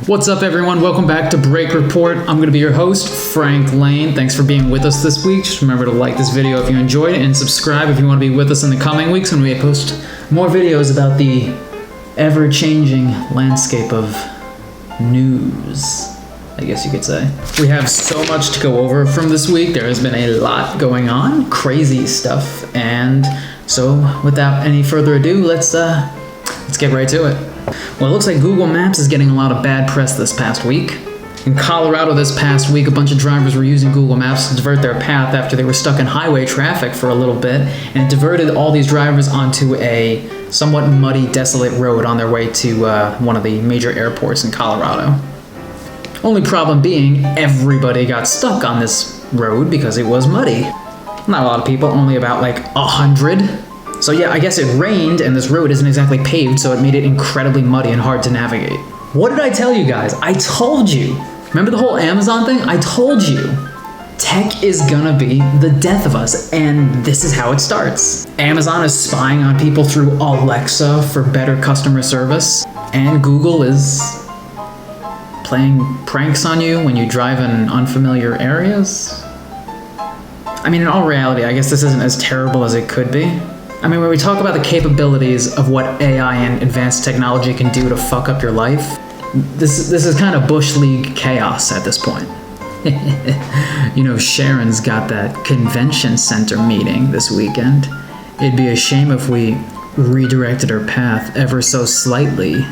What's up, everyone? Welcome back to Break Report. I'm going to be your host, Frank Lane. Thanks for being with us this week. Just remember to like this video if you enjoyed it and subscribe if you want to be with us in the coming weeks when we post more videos about the ever-changing landscape of news, I guess you could say. We have so much to go over from this week. There has been a lot going on, crazy stuff, and so without any further ado, let's get right to it. Well, it looks like Google Maps is getting a lot of bad press this past week. In Colorado this past week, a bunch of drivers were using Google Maps to divert their path after they were stuck in highway traffic for a little bit, and it diverted all these drivers onto a somewhat muddy, desolate road on their way to one of the major airports in Colorado. Only problem being, everybody got stuck on this road because it was muddy. Not a lot of people, only about like 100. So yeah, I guess it rained and this road isn't exactly paved, so it made it incredibly muddy and hard to navigate. What did I tell you guys? I told you. Remember the whole Amazon thing? I told you. Tech is gonna be the death of us, and this is how it starts. Amazon is spying on people through Alexa for better customer service, and Google is playing pranks on you when you drive in unfamiliar areas. I mean, in all reality, I guess this isn't as terrible as it could be. I mean, when we talk about the capabilities of what AI and advanced technology can do to fuck up your life, this is kind of Bush League chaos at this point. You know, Sharon's got that convention center meeting this weekend. It'd be a shame if we redirected her path ever so slightly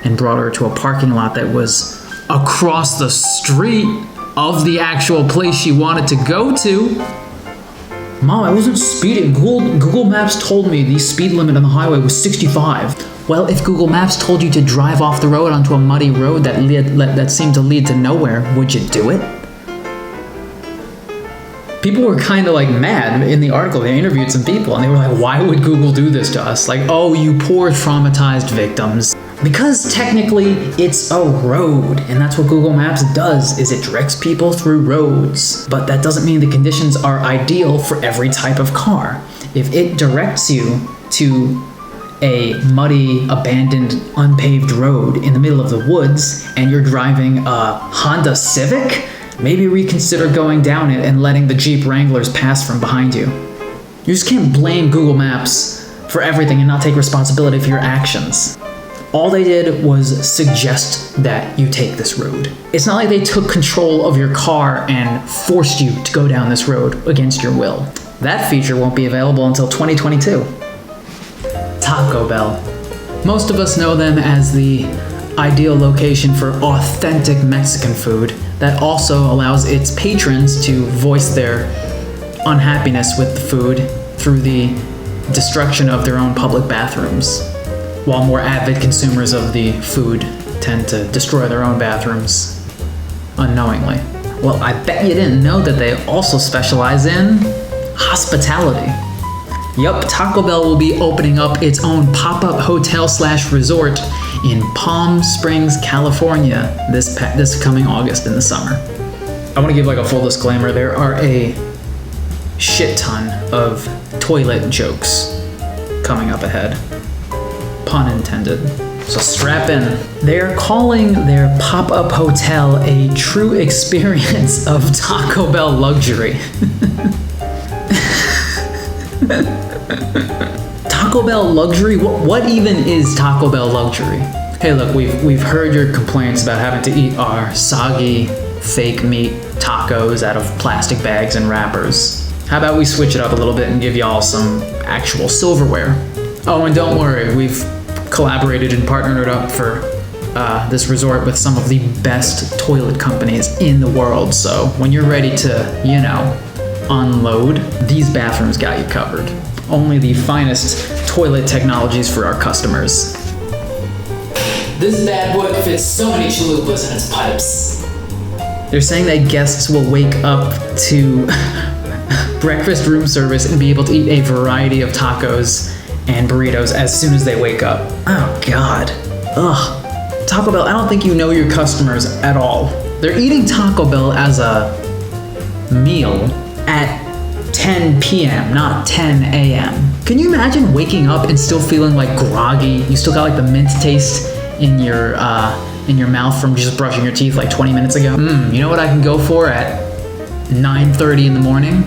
and brought her to a parking lot that was across the street of the actual place she wanted to go to. Mom, I wasn't speeding. Google Maps told me the speed limit on the highway was 65. Well, if Google Maps told you to drive off the road onto a muddy road that seemed to lead to nowhere, would you do it? People were kind of like mad in the article. They interviewed some people and they were like, why would Google do this to us? Like, oh, you poor traumatized victims. Because technically it's a road, and that's what Google Maps does, is it directs people through roads. But that doesn't mean the conditions are ideal for every type of car. If it directs you to a muddy, abandoned, unpaved road in the middle of the woods, and you're driving a Honda Civic, maybe reconsider going down it and letting the Jeep Wranglers pass from behind you. You just can't blame Google Maps for everything and not take responsibility for your actions. All they did was suggest that you take this road. It's not like they took control of your car and forced you to go down this road against your will. That feature won't be available until 2022. Taco Bell. Most of us know them as the ideal location for authentic Mexican food that also allows its patrons to voice their unhappiness with the food through the destruction of their own public bathrooms, while more avid consumers of the food tend to destroy their own bathrooms unknowingly. Well, I bet you didn't know that they also specialize in hospitality. Yup, Taco Bell will be opening up its own pop-up hotel/resort in Palm Springs, California this coming August in the summer. I want to give like a full disclaimer. There are a shit ton of toilet jokes coming up ahead. Pun intended. So strap in. They're calling their pop-up hotel a true experience of Taco Bell luxury. Taco Bell luxury? What even is Taco Bell luxury? Hey look, we've heard your complaints about having to eat our soggy, fake meat tacos out of plastic bags and wrappers. How about we switch it up a little bit and give y'all some actual silverware? Oh, and don't worry, we've collaborated and partnered up for this resort with some of the best toilet companies in the world. So when you're ready to, you know, unload, these bathrooms got you covered. Only the finest toilet technologies for our customers. This bad boy fits so many chalupas in its pipes. They're saying that guests will wake up to breakfast room service and be able to eat a variety of tacos and burritos as soon as they wake up. Oh God. Ugh. Taco Bell, I don't think you know your customers at all. They're eating Taco Bell as a meal at 10 p.m., not 10 a.m. Can you imagine waking up and still feeling like groggy? You still got like the mint taste in your in your mouth from just brushing your teeth like 20 minutes ago? You know what I can go for at 9:30 in the morning?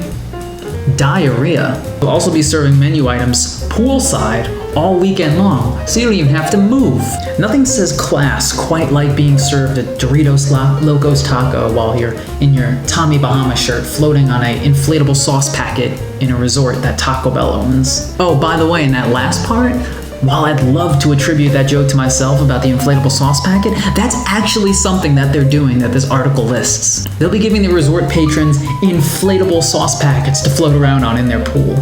Diarrhea. We'll also be serving menu items poolside all weekend long, so you don't even have to move. Nothing says class quite like being served a Doritos Locos taco while you're in your Tommy Bahama shirt floating on an inflatable sauce packet in a resort that Taco Bell owns. Oh, by the way, in that last part, while I'd love to attribute that joke to myself about the inflatable sauce packet, that's actually something that they're doing that this article lists. They'll be giving the resort patrons inflatable sauce packets to float around on in their pool.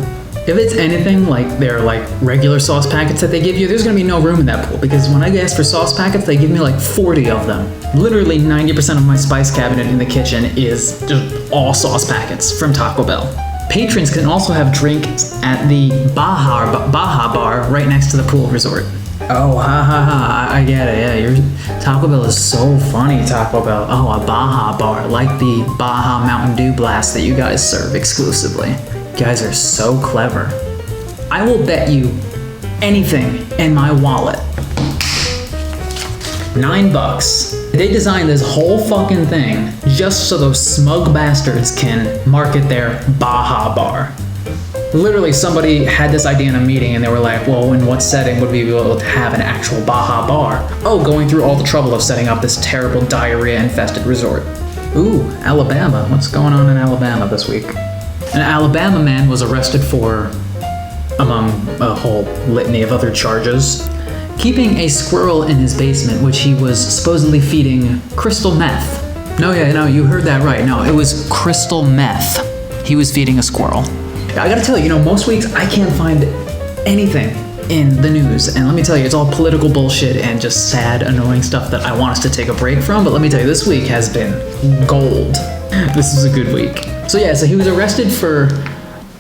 If it's anything like their regular sauce packets that they give you, there's gonna be no room in that pool, because when I ask for sauce packets, they give me like 40 of them. Literally 90% of my spice cabinet in the kitchen is just all sauce packets from Taco Bell. Patrons can also have drinks at the Baja Bar right next to the pool resort. Oh, ha ha ha, I get it, yeah, your Taco Bell is so funny, Taco Bell. Oh, a Baja Bar, like the Baja Mountain Dew Blast that you guys serve exclusively. You guys are so clever. I will bet you anything in my wallet. $9. They designed this whole fucking thing just so those smug bastards can market their Baja Bar. Literally, somebody had this idea in a meeting and they were like, well, in what setting would we be able to have an actual Baja Bar? Oh, going through all the trouble of setting up this terrible diarrhea-infested resort. Ooh, Alabama. What's going on in Alabama this week? An Alabama man was arrested for, among a whole litany of other charges, keeping a squirrel in his basement, which he was supposedly feeding crystal meth. No, you heard that right. No, it was crystal meth he was feeding a squirrel. I gotta tell you, most weeks I can't find anything in the news, and let me tell you, it's all political bullshit and just sad, annoying stuff that I want us to take a break from, but let me tell you, this week has been gold. This is a good week. So he was arrested for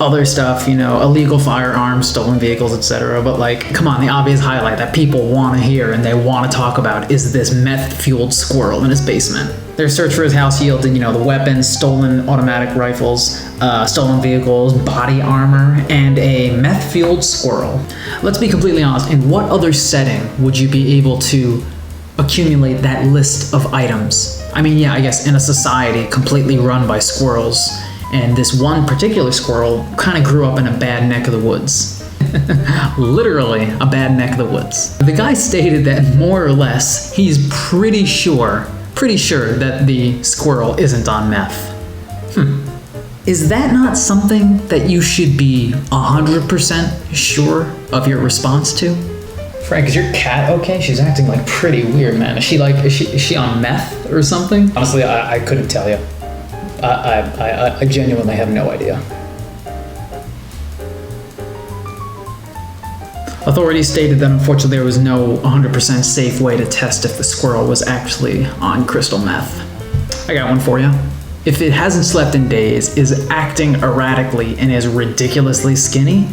other stuff, illegal firearms, stolen vehicles, etc. But come on, the obvious highlight that people want to hear and they want to talk about is this meth-fueled squirrel in his basement. Their search for his house yielded, the weapons, stolen automatic rifles, stolen vehicles, body armor, and a meth-fueled squirrel. Let's be completely honest, in what other setting would you be able to accumulate that list of items? I mean, I guess in a society completely run by squirrels, and this one particular squirrel kind of grew up in a bad neck of the woods. Literally a bad neck of the woods. The guy stated that more or less he's pretty sure that the squirrel isn't on meth. Is that not something that you should be 100% sure of your response to? Frank, is your cat okay? She's acting pretty weird, man. Is she on meth or something? Honestly, I couldn't tell you. I genuinely have no idea. Authorities stated that unfortunately there was no 100% safe way to test if the squirrel was actually on crystal meth. I got one for you. If it hasn't slept in days, is acting erratically, and is ridiculously skinny,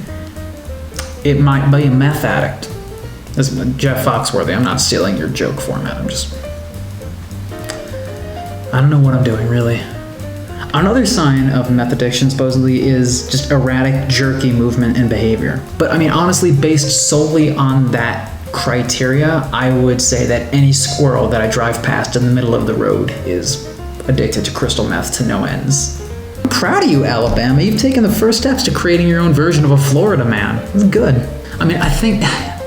it might be a meth addict. This is Jeff Foxworthy. I'm not stealing your joke format. I don't know what I'm doing, really. Another sign of meth addiction, supposedly, is just erratic, jerky movement and behavior. But honestly, based solely on that criteria, I would say that any squirrel that I drive past in the middle of the road is addicted to crystal meth to no ends. I'm proud of you, Alabama. You've taken the first steps to creating your own version of a Florida man. It's good. I think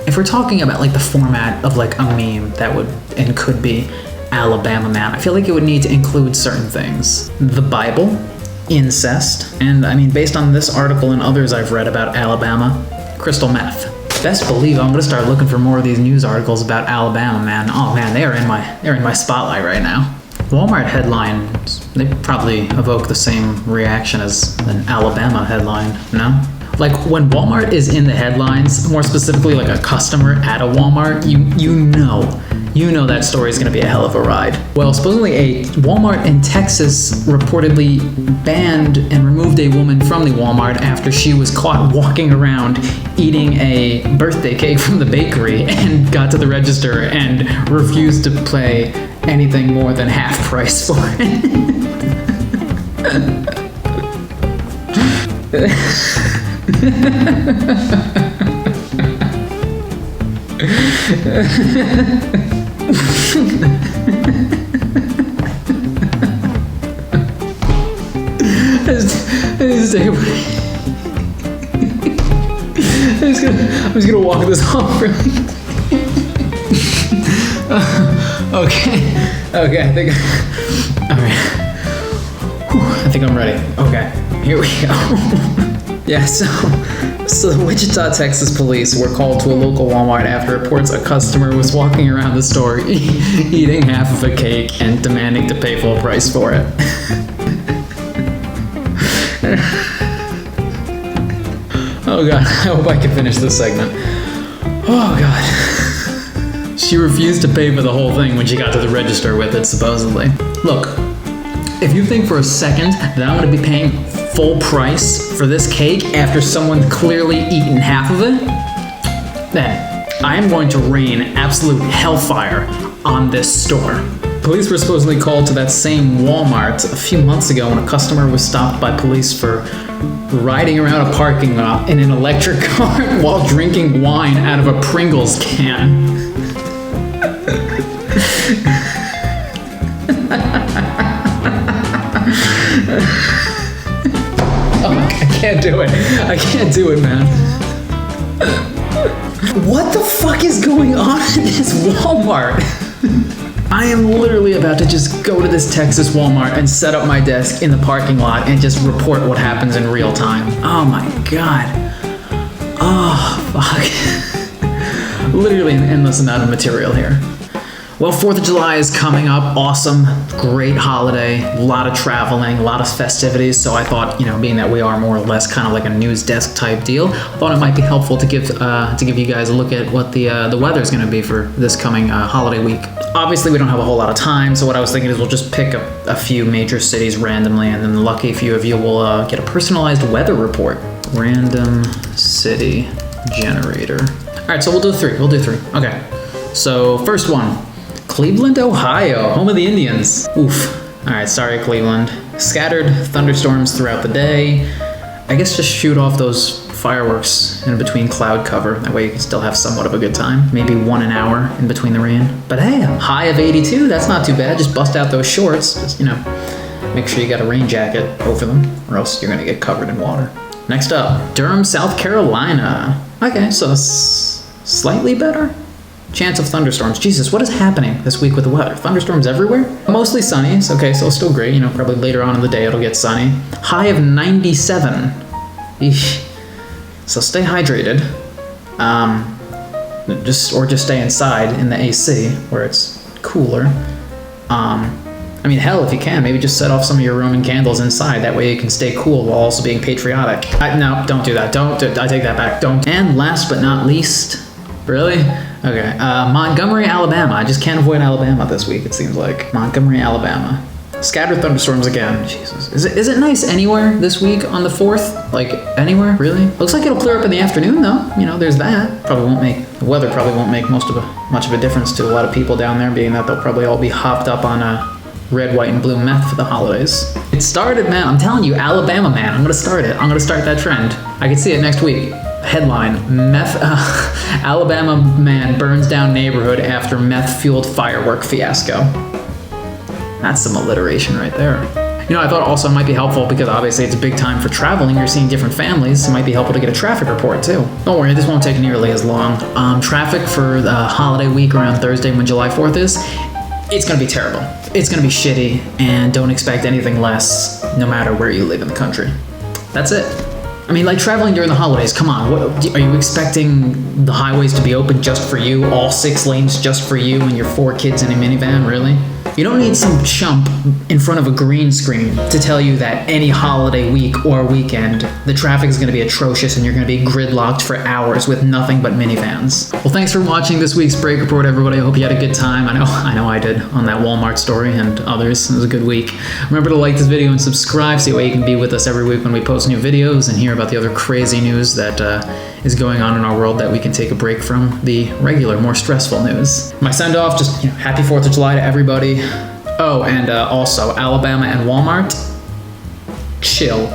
if we're talking about the format of a meme that would and could be Alabama man, I feel like it would need to include certain things. The Bible, incest, and based on this article and others I've read about Alabama, crystal meth. Best believe I'm gonna start looking for more of these news articles about Alabama, man. Oh man, they're in my spotlight right now. Walmart headlines, they probably evoke the same reaction as an Alabama headline, no? When Walmart is in the headlines, more specifically a customer at a Walmart, you know that story is going to be a hell of a ride. Well, supposedly a Walmart in Texas reportedly banned and removed a woman from the Walmart after she was caught walking around eating a birthday cake from the bakery and got to the register and refused to pay anything more than half price for it. I'm just gonna walk this off really. Okay, I think. Alright. I think I'm ready. Okay, here we go. Yeah, so the Wichita, Texas police were called to a local Walmart after reports a customer was walking around the store eating half of a cake and demanding to pay full price for it. Oh god, I hope I can finish this segment. Oh god. She refused to pay for the whole thing when she got to the register with it, supposedly. Look, if you think for a second that I'm gonna be paying full price for this cake after someone clearly eaten half of it, then I am going to rain absolute hellfire on this store. Police were supposedly called to that same Walmart a few months ago when a customer was stopped by police for riding around a parking lot in an electric cart while drinking wine out of a Pringles can. Oh, I can't do it. I can't do it, man. What the fuck is going on in this Walmart? I am literally about to just go to this Texas Walmart and set up my desk in the parking lot and just report what happens in real time. Oh my god. Oh, fuck. Literally an endless amount of material here. Well, 4th of July is coming up. Awesome, great holiday, a lot of traveling, a lot of festivities. So I thought, being that we are more or less kind of like a news desk type deal, I thought it might be helpful to give you guys a look at what the weather is going to be for this coming holiday week. Obviously, we don't have a whole lot of time, so what I was thinking is we'll just pick a few major cities randomly, and then the lucky few of you will get a personalized weather report. Random city generator. All right, so we'll do three. Okay, so first one. Cleveland, Ohio, home of the Indians. Oof. All right, sorry, Cleveland. Scattered thunderstorms throughout the day. I guess just shoot off those fireworks in between cloud cover. That way you can still have somewhat of a good time. Maybe 1 hour in between the rain. But hey, a high of 82, that's not too bad. Just bust out those shorts. Just, make sure you got a rain jacket over them or else you're gonna get covered in water. Next up, Durham, South Carolina. Okay, so slightly better. Chance of thunderstorms. Jesus, what is happening this week with the weather? Thunderstorms everywhere? Mostly sunny, okay, so still great. Probably later on in the day it'll get sunny. High of 97. Eesh. So stay hydrated. Just stay inside in the AC where it's cooler. Hell, if you can, maybe just set off some of your Roman candles inside. That way you can stay cool while also being patriotic. No, don't do that. I take that back. Don't. And last but not least, really? Okay, Montgomery, Alabama. I just can't avoid Alabama this week, it seems like. Montgomery, Alabama. Scattered thunderstorms again. Jesus. Is it nice anywhere this week on the 4th? Like, anywhere, really? Looks like it'll clear up in the afternoon, though. There's that. The weather probably won't make much of a difference to a lot of people down there, being that they'll probably all be hopped up on red, white, and blue meth for the holidays. It started, man. I'm telling you, Alabama, man. I'm gonna start it. I'm gonna start that trend. I can see it next week. Headline, Alabama man burns down neighborhood after meth-fueled firework fiasco. That's some alliteration right there. I thought also it might be helpful because obviously it's a big time for traveling. You're seeing different families. It might be helpful to get a traffic report too. Don't worry, this won't take nearly as long. Traffic for the holiday week around Thursday when July 4th is, it's gonna be terrible. It's gonna be shitty, and don't expect anything less no matter where you live in the country. That's it. Traveling during the holidays, come on. Are you expecting the highways to be open just for you? All 6 lanes just for you and your 4 kids in a minivan, really? You don't need some chump in front of a green screen to tell you that any holiday week or weekend, the traffic is going to be atrocious and you're going to be gridlocked for hours with nothing but minivans. Well, thanks for watching this week's Break Report, everybody. I hope you had a good time. I know I did on that Walmart story and others. It was a good week. Remember to like this video and subscribe so that way you can be with us every week when we post new videos and hear about the other crazy news that is going on in our world that we can take a break from the regular, more stressful news. My send-off, just happy 4th of July to everybody. Oh, and also Alabama and Walmart, chill.